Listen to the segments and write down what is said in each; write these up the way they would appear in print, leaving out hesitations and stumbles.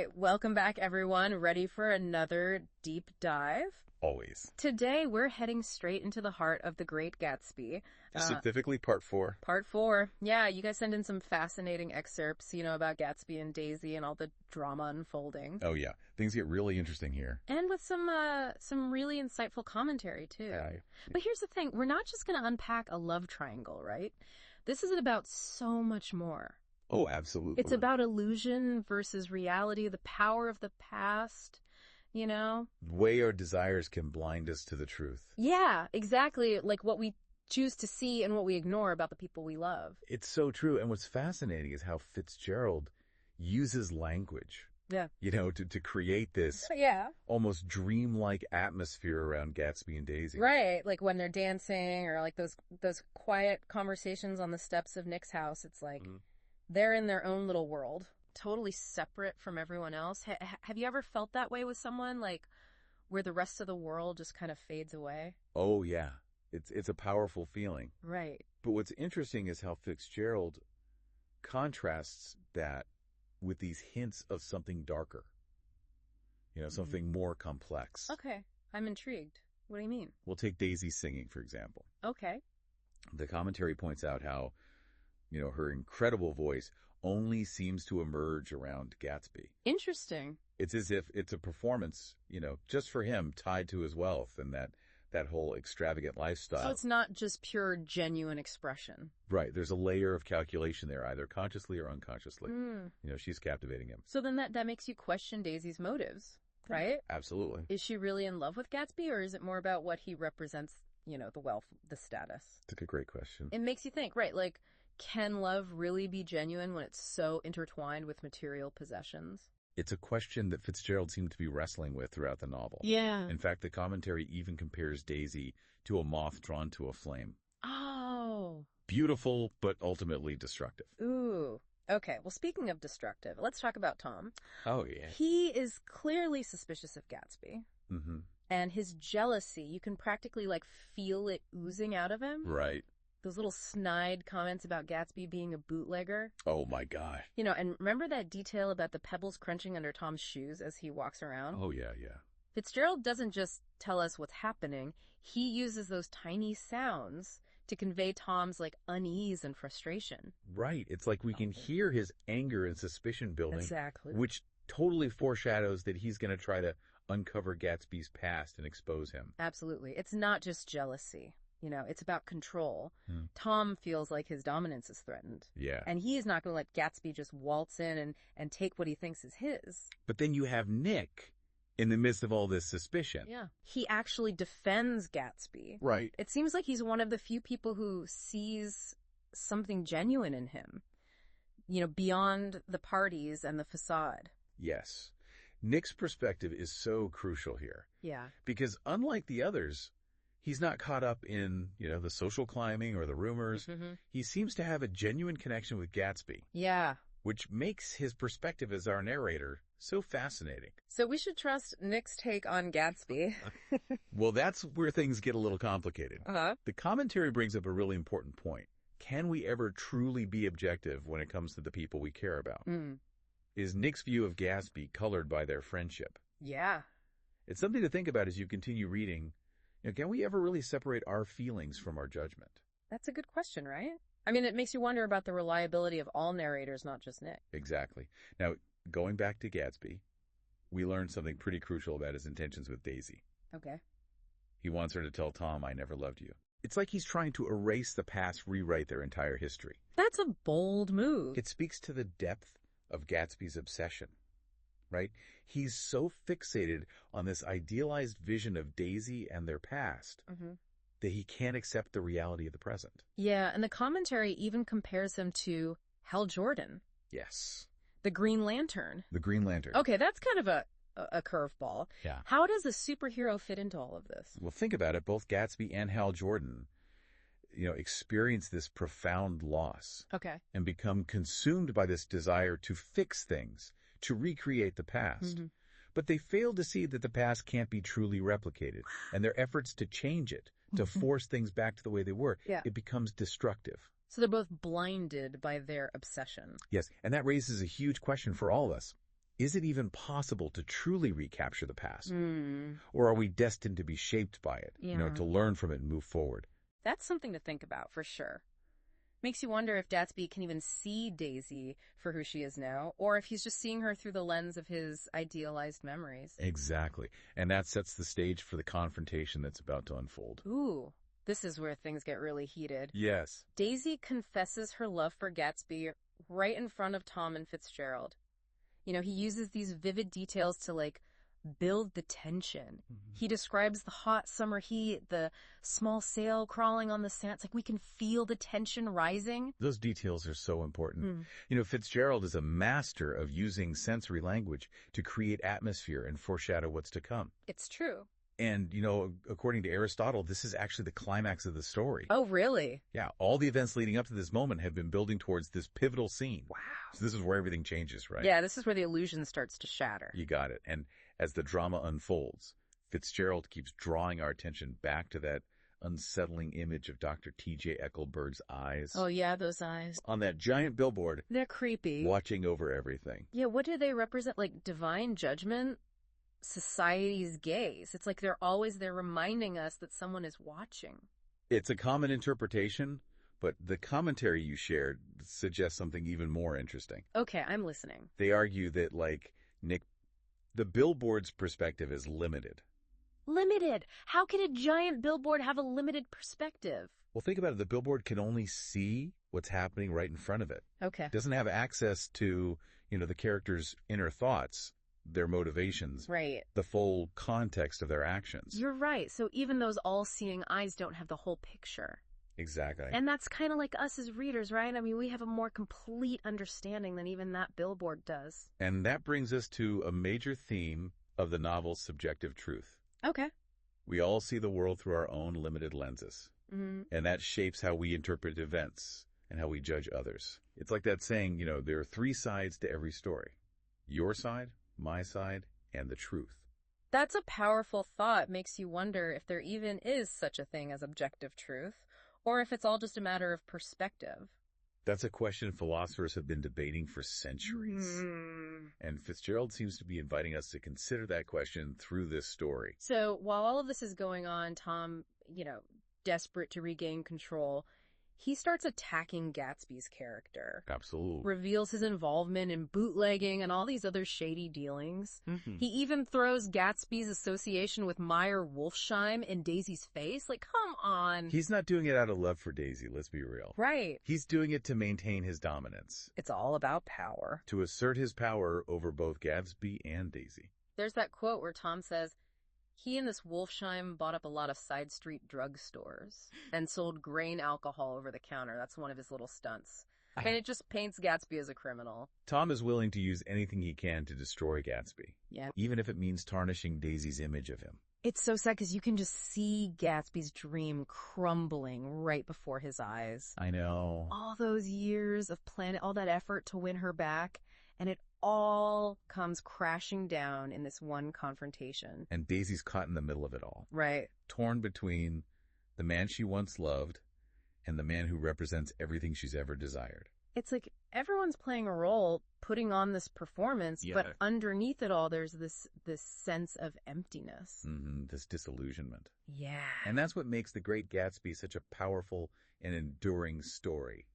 right, welcome back, everyone. Ready for another deep dive? Always. Today, we're heading straight into the heart of the Great Gatsby. Specifically, part 4. Part 4. Yeah, you guys send in some fascinating excerpts, about Gatsby and Daisy and all the drama unfolding. Oh, yeah. Things get really interesting here. And with some really insightful commentary, too. Yeah. But here's the thing. We're not just going to unpack a love triangle, right? This is about so much more. Oh, absolutely. It's about illusion versus reality, the power of the past, The way our desires can blind us to the truth. Yeah, exactly. Like what we choose to see and what we ignore about the people we love. It's so true. And what's fascinating is how Fitzgerald uses language. Yeah. To create this almost dreamlike atmosphere around Gatsby and Daisy. Right. Like when they're dancing or like those quiet conversations on the steps of Nick's house. It's like they're in their own little world, totally separate from everyone else. Have you ever felt that way with someone, like where the rest of the world just kind of fades away? Oh, yeah. It's a powerful feeling. Right. But what's interesting is how Fitzgerald contrasts that with these hints of something darker, something more complex. Okay. I'm intrigued. What do you mean? We'll take Daisy singing, for example. Okay. The commentary points out how, her incredible voice only seems to emerge around Gatsby. Interesting. It's as if it's a performance, just for him, tied to his wealth and that whole extravagant lifestyle. So it's not just pure, genuine expression. Right. There's a layer of calculation there, either consciously or unconsciously. She's captivating him. So then that makes you question Daisy's motives, right? Absolutely. Is she really in love with Gatsby, or is it more about what he represents, the wealth, the status? That's a great question. It makes you think, right? Like, can love really be genuine when it's so intertwined with material possessions? It's a question that Fitzgerald seemed to be wrestling with throughout the novel. Yeah. In fact, the commentary even compares Daisy to a moth drawn to a flame. Oh. Beautiful, but ultimately destructive. Ooh. Okay, well, speaking of destructive, let's talk about Tom. Oh, yeah. He is clearly suspicious of Gatsby. Mm-hmm. And his jealousy, you can practically, feel it oozing out of him. Right. Those little snide comments about Gatsby being a bootlegger. Oh, my gosh. And remember that detail about the pebbles crunching under Tom's shoes as he walks around? Oh, yeah, yeah. Fitzgerald doesn't just tell us what's happening. He uses those tiny sounds to convey Tom's, unease and frustration. Right. It's like we can hear his anger and suspicion building. Exactly. Which totally foreshadows that he's going to try to uncover Gatsby's past and expose him. Absolutely. It's not just jealousy. It's about control. Tom feels like his dominance is threatened. Yeah. And he is not going to let Gatsby just waltz in and take what he thinks is his. But then you have Nick in the midst of all this suspicion. Yeah. He actually defends Gatsby. Right. It seems like he's one of the few people who sees something genuine in him, beyond the parties and the facade. Yes. Nick's perspective is so crucial here. Yeah. Because unlike the others, he's not caught up in, the social climbing or the rumors. Mm-hmm. He seems to have a genuine connection with Gatsby. Yeah. Which makes his perspective as our narrator so fascinating. So we should trust Nick's take on Gatsby. Well, that's where things get a little complicated. Uh-huh. The commentary brings up a really important point. Can we ever truly be objective when it comes to the people we care about? Is Nick's view of Gatsby colored by their friendship? Yeah. It's something to think about as you continue reading. Can we ever really separate our feelings from our judgment? That's a good question, right? I mean, it makes you wonder about the reliability of all narrators, not just Nick. Exactly. Now, going back to Gatsby, we learned something pretty crucial about his intentions with Daisy. Okay. He wants her to tell Tom, "I never loved you." It's like he's trying to erase the past, rewrite their entire history. That's a bold move. It speaks to the depth of Gatsby's obsession, right? He's so fixated on this idealized vision of Daisy and their past that he can't accept the reality of the present. Yeah, and the commentary even compares him to Hal Jordan. Yes. The Green Lantern. The Green Lantern. Okay, that's kind of a curveball. Yeah. How does a superhero fit into all of this? Well, think about it. Both Gatsby and Hal Jordan, experience this profound loss. Okay. And become consumed by this desire to fix things, to recreate the past. But they fail to see that the past can't be truly replicated. And their efforts to change it, to force things back to the way they were, it becomes destructive. So they're both blinded by their obsession. Yes, and that raises a huge question for all of us. Is it even possible to truly recapture the past? Or are we destined to be shaped by it, to learn from it and move forward? That's something to think about, for sure. Makes you wonder if Gatsby can even see Daisy for who she is now, or if he's just seeing her through the lens of his idealized memories. Exactly. And that sets the stage for the confrontation that's about to unfold. Ooh, this is where things get really heated. Yes. Daisy confesses her love for Gatsby right in front of Tom and Fitzgerald. He uses these vivid details to, build the tension. He describes the hot summer heat, the small sail crawling on the sand. It's like we can feel the tension rising. Those details are so important. Fitzgerald is a master of using sensory language to create atmosphere and foreshadow what's to come. It's true. And, according to Aristotle, this is actually the climax of the story. Oh, really? Yeah, all the events leading up to this moment have been building towards this pivotal scene. Wow. So this is where everything changes, right? Yeah, this is where the illusion starts to shatter. You got it. And as the drama unfolds, Fitzgerald keeps drawing our attention back to that unsettling image of Dr. T.J. Eckleburg's eyes. Oh, yeah, those eyes. On that giant billboard. They're creepy. Watching over everything. Yeah, what do they represent? Like divine judgment? Society's gaze. It's like they're always there reminding us that someone is watching. It's a common interpretation, but the commentary you shared suggests something even more interesting. Okay, I'm listening. They argue that, Nick, the billboard's perspective is limited. Limited? How can a giant billboard have a limited perspective? Well, think about it. The billboard can only see what's happening right in front of it. Okay. It doesn't have access to, the character's inner thoughts, their motivations, right, the full context of their actions. You're right. So even those all-seeing eyes don't have the whole picture. Exactly. And that's kind of like us as readers, right? I mean, we have a more complete understanding than even that billboard does. And that brings us to a major theme of the novel's subjective truth. Okay. We all see the world through our own limited lenses. And that shapes how we interpret events and how we judge others. It's like that saying, there are 3 sides to every story. Your side, my side, and the truth. That's a powerful thought. Makes you wonder if there even is such a thing as objective truth, or if it's all just a matter of perspective. That's a question philosophers have been debating for centuries. And Fitzgerald seems to be inviting us to consider that question through this story. So while all of this is going on, Tom, desperate to regain control, he starts attacking Gatsby's character. Absolutely. Reveals his involvement in bootlegging and all these other shady dealings. He even throws Gatsby's association with Meyer Wolfsheim in Daisy's face. Like, come on. He's not doing it out of love for Daisy, let's be real. Right. He's doing it to maintain his dominance. It's all about power. To assert his power over both Gatsby and Daisy. There's that quote where Tom says, he and this Wolfsheim bought up a lot of side street drugstores and sold grain alcohol over the counter. That's one of his little stunts. And it just paints Gatsby as a criminal. Tom is willing to use anything he can to destroy Gatsby. Yeah. Even if it means tarnishing Daisy's image of him. It's so sad because you can just see Gatsby's dream crumbling right before his eyes. I know. All those years of planning, all that effort to win her back, and it all comes crashing down in this one confrontation. And Daisy's caught in the middle of it all. Right. Torn between the man she once loved and the man who represents everything she's ever desired. It's like everyone's playing a role, putting on this performance, but underneath it all, there's this sense of emptiness. This disillusionment. Yeah. And that's what makes The Great Gatsby such a powerful and enduring story.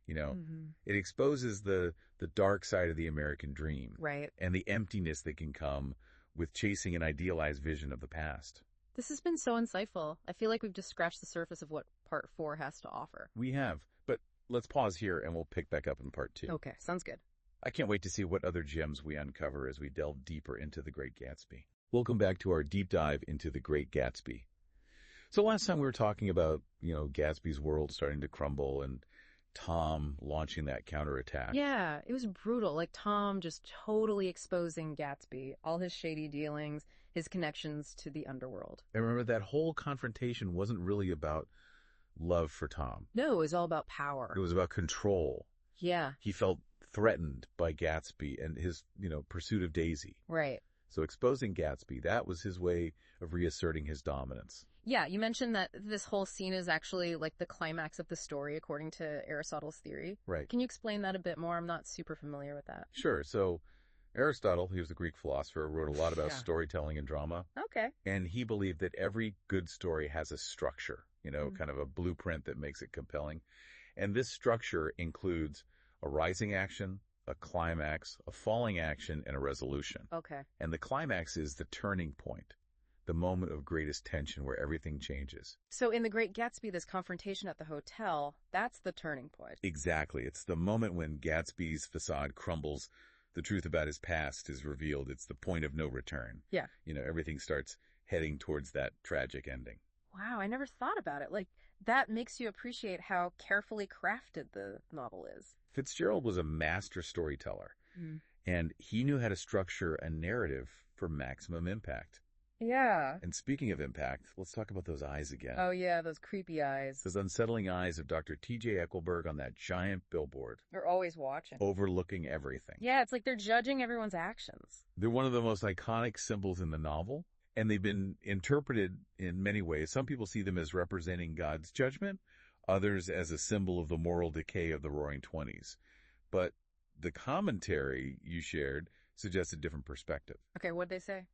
It exposes the dark side of the American dream. Right. And the emptiness that can come with chasing an idealized vision of the past. This has been so insightful. I feel like we've just scratched the surface of what Part 4 has to offer. We have. But let's pause here and we'll pick back up in Part 2. Okay, sounds good. I can't wait to see what other gems we uncover as we delve deeper into The Great Gatsby. Welcome back to our deep dive into The Great Gatsby. So last time we were talking about, Gatsby's world starting to crumble and Tom launching that counterattack. Yeah, it was brutal. Like Tom just totally exposing Gatsby, all his shady dealings, his connections to the underworld. And remember, that whole confrontation wasn't really about love for Tom. No, it was all about power. It was about control. Yeah. He felt threatened by Gatsby and his, pursuit of Daisy. Right. So exposing Gatsby, that was his way of reasserting his dominance. Yeah, you mentioned that this whole scene is actually like the climax of the story according to Aristotle's theory. Right. Can you explain that a bit more? I'm not super familiar with that. Sure. So Aristotle, he was a Greek philosopher, wrote a lot about storytelling and drama. Okay. And he believed that every good story has a structure, kind of a blueprint that makes it compelling. And this structure includes a rising action, a climax, a falling action, and a resolution. Okay. And the climax is the turning point, the moment of greatest tension where everything changes. So in The Great Gatsby, this confrontation at the hotel, that's the turning point. Exactly. It's the moment when Gatsby's facade crumbles, the truth about his past is revealed. It's the point of no return. Yeah. Everything starts heading towards that tragic ending. Wow, I never thought about it. Like, that makes you appreciate how carefully crafted the novel is. Fitzgerald was a master storyteller, and he knew how to structure a narrative for maximum impact. Yeah. And speaking of impact, let's talk about those eyes again. Oh, yeah, those creepy eyes. Those unsettling eyes of Doctor T.J. Eckleburg on that giant billboard. They're always watching. Overlooking everything. Yeah, it's like they're judging everyone's actions. They're one of the most iconic symbols in the novel, and they've been interpreted in many ways. Some people see them as representing God's judgment, others as a symbol of the moral decay of the Roaring Twenties. But the commentary you shared suggests a different perspective. Okay, what'd they say?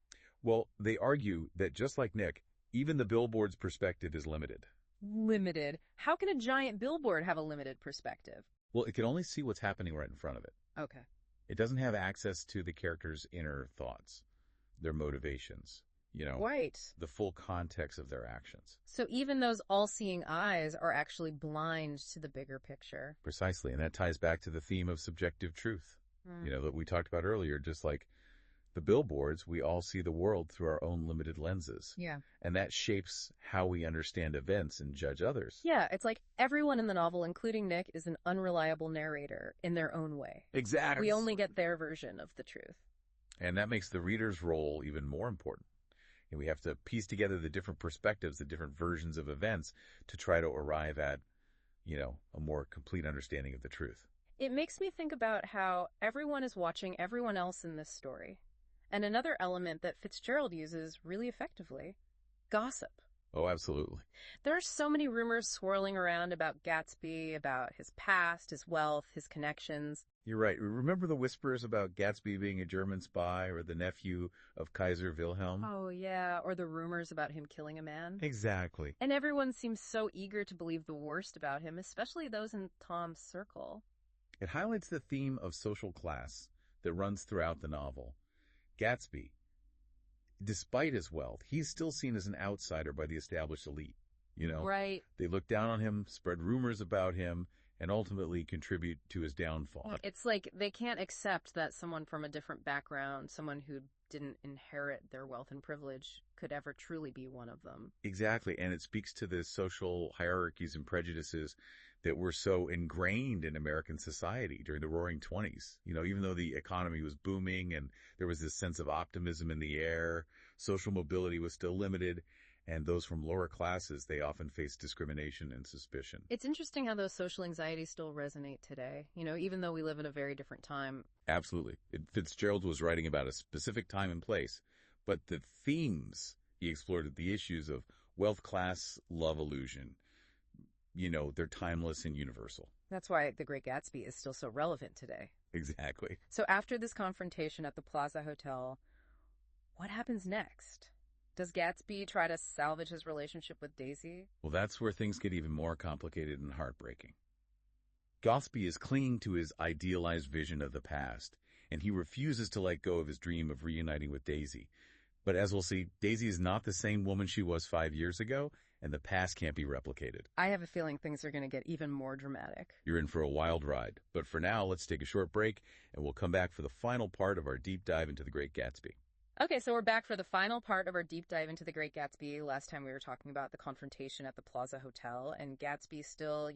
Well, they argue that just like Nick, even the billboard's perspective is limited. Limited? How can a giant billboard have a limited perspective? Well, it can only see what's happening right in front of it. Okay. It doesn't have access to the characters' inner thoughts, their motivations, Right. the full context of their actions. So even those all-seeing eyes are actually blind to the bigger picture. Precisely, and that ties back to the theme of subjective truth, that we talked about earlier. Just like the billboards, we all see the world through our own limited lenses. Yeah. And that shapes how we understand events and judge others. Yeah, it's like everyone in the novel, including Nick, is an unreliable narrator in their own way. Exactly. We only get their version of the truth. And that makes the reader's role even more important. And we have to piece together the different perspectives, the different versions of events to try to arrive at, a more complete understanding of the truth. It makes me think about how everyone is watching everyone else in this story. And another element that Fitzgerald uses really effectively, gossip. Oh, absolutely. There are so many rumors swirling around about Gatsby, about his past, his wealth, his connections. You're right. Remember the whispers about Gatsby being a German spy or the nephew of Kaiser Wilhelm? Oh, yeah, or the rumors about him killing a man. Exactly. And everyone seems so eager to believe the worst about him, especially those in Tom's circle. It highlights the theme of social class that runs throughout the novel. Gatsby, despite his wealth, he's still seen as an outsider by the established elite. Right. They look down on him, spread rumors about him, and ultimately contribute to his downfall. It's like they can't accept that someone from a different background, someone who didn't inherit their wealth and privilege, could ever truly be one of them. Exactly, and it speaks to the social hierarchies and prejudices that were so ingrained in American society during the Roaring Twenties. Even though the economy was booming and there was this sense of optimism in the air, social mobility was still limited, and those from lower classes, they often faced discrimination and suspicion. It's interesting how those social anxieties still resonate today, even though we live in a very different time. Absolutely. Fitzgerald was writing about a specific time and place, but the themes he explored, the issues of wealth, class, love, illusion, they're timeless and universal. That's why The Great Gatsby is still so relevant today. Exactly. So after this confrontation at the Plaza Hotel, what happens next? Does Gatsby try to salvage his relationship with Daisy? Well, that's where things get even more complicated and heartbreaking. Gatsby is clinging to his idealized vision of the past, and he refuses to let go of his dream of reuniting with Daisy. But as we'll see, Daisy is not the same woman she was 5 years ago, and the past can't be replicated. I have a feeling things are going to get even more dramatic. You're in for a wild ride. But for now, let's take a short break, and we'll come back for the final part of our deep dive into The Great Gatsby. Okay, so we're back for the final part of our deep dive into The Great Gatsby. Last time we were talking about the confrontation at the Plaza Hotel, and Gatsby still,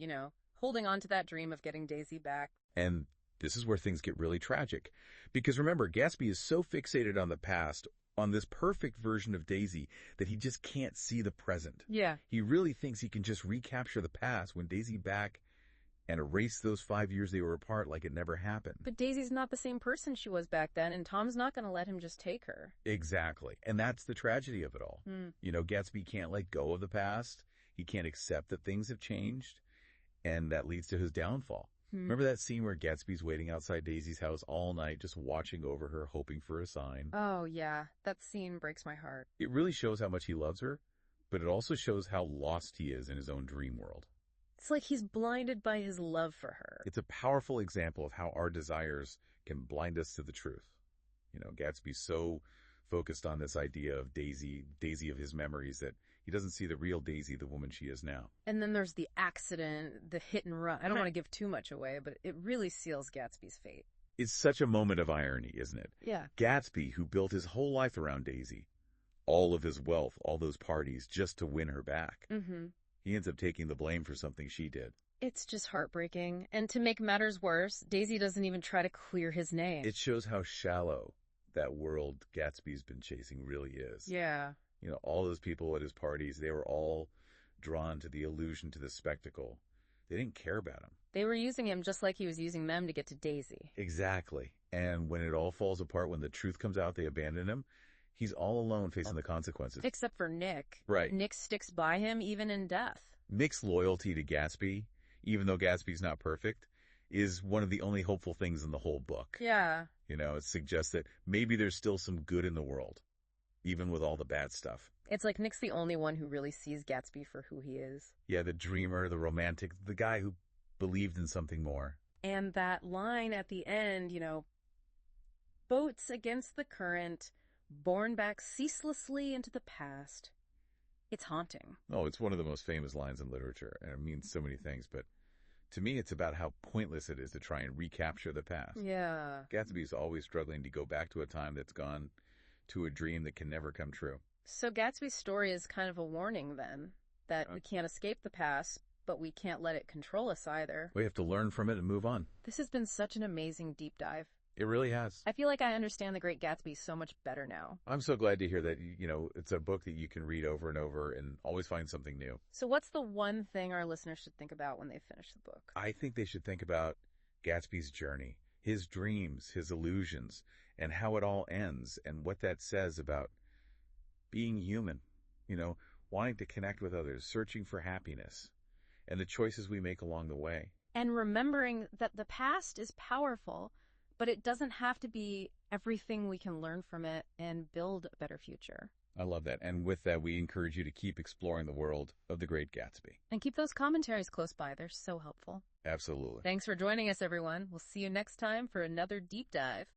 holding on to that dream of getting Daisy back. And this is where things get really tragic. Because remember, Gatsby is so fixated on the past, on this perfect version of Daisy, that he just can't see the present. Yeah. He really thinks he can just recapture the past, win Daisy back, and erase those 5 years they were apart like it never happened. But Daisy's not the same person she was back then, and Tom's not going to let him just take her. Exactly. And that's the tragedy of it all. Gatsby can't let go of the past. He can't accept that things have changed, and that leads to his downfall. Remember that scene where Gatsby's waiting outside Daisy's house all night, just watching over her, hoping for a sign? Oh, yeah. That scene breaks my heart. It really shows how much he loves her, but it also shows how lost he is in his own dream world. It's like he's blinded by his love for her. It's a powerful example of how our desires can blind us to the truth. Gatsby's so focused on this idea of Daisy of his memories, that he doesn't see the real Daisy, the woman she is now. And then there's the accident, the hit and run. I don't want to give too much away, but it really seals Gatsby's fate. It's such a moment of irony, isn't it? Yeah. Gatsby, who built his whole life around Daisy, all of his wealth, all those parties, just to win her back. He ends up taking the blame for something she did. It's just heartbreaking. And to make matters worse, Daisy doesn't even try to clear his name. It shows how shallow that world Gatsby's been chasing really is. Yeah. All those people at his parties, they were all drawn to the illusion, to the spectacle. They didn't care about him. They were using him just like he was using them to get to Daisy. Exactly. And when it all falls apart, when the truth comes out, they abandon him. He's all alone facing the consequences. Except for Nick. Right. Nick sticks by him even in death. Nick's loyalty to Gatsby, even though Gatsby's not perfect, is one of the only hopeful things in the whole book. Yeah. It suggests that maybe there's still some good in the world, even with all the bad stuff. It's like Nick's the only one who really sees Gatsby for who he is. Yeah, the dreamer, the romantic, the guy who believed in something more. And that line at the end, boats against the current, borne back ceaselessly into the past. It's haunting. Oh, it's one of the most famous lines in literature, and it means so many things, but to me, it's about how pointless it is to try and recapture the past. Yeah. Gatsby's always struggling to go back to a time that's gone, to a dream that can never come true. So Gatsby's story is kind of a warning, then, that we can't escape the past, but we can't let it control us either. We have to learn from it and move on. This has been such an amazing deep dive. It really has. I feel like I understand The Great Gatsby so much better now. I'm so glad to hear that, it's a book that you can read over and over and always find something new. So what's the one thing our listeners should think about when they finish the book? I think they should think about Gatsby's journey, his dreams, his illusions, and how it all ends, and what that says about being human, wanting to connect with others, searching for happiness, and the choices we make along the way. And remembering that the past is powerful, but it doesn't have to be everything we can learn from it and build a better future. I love that. And with that, we encourage you to keep exploring the world of The Great Gatsby. And keep those commentaries close by. They're so helpful. Absolutely. Thanks for joining us, everyone. We'll see you next time for another deep dive.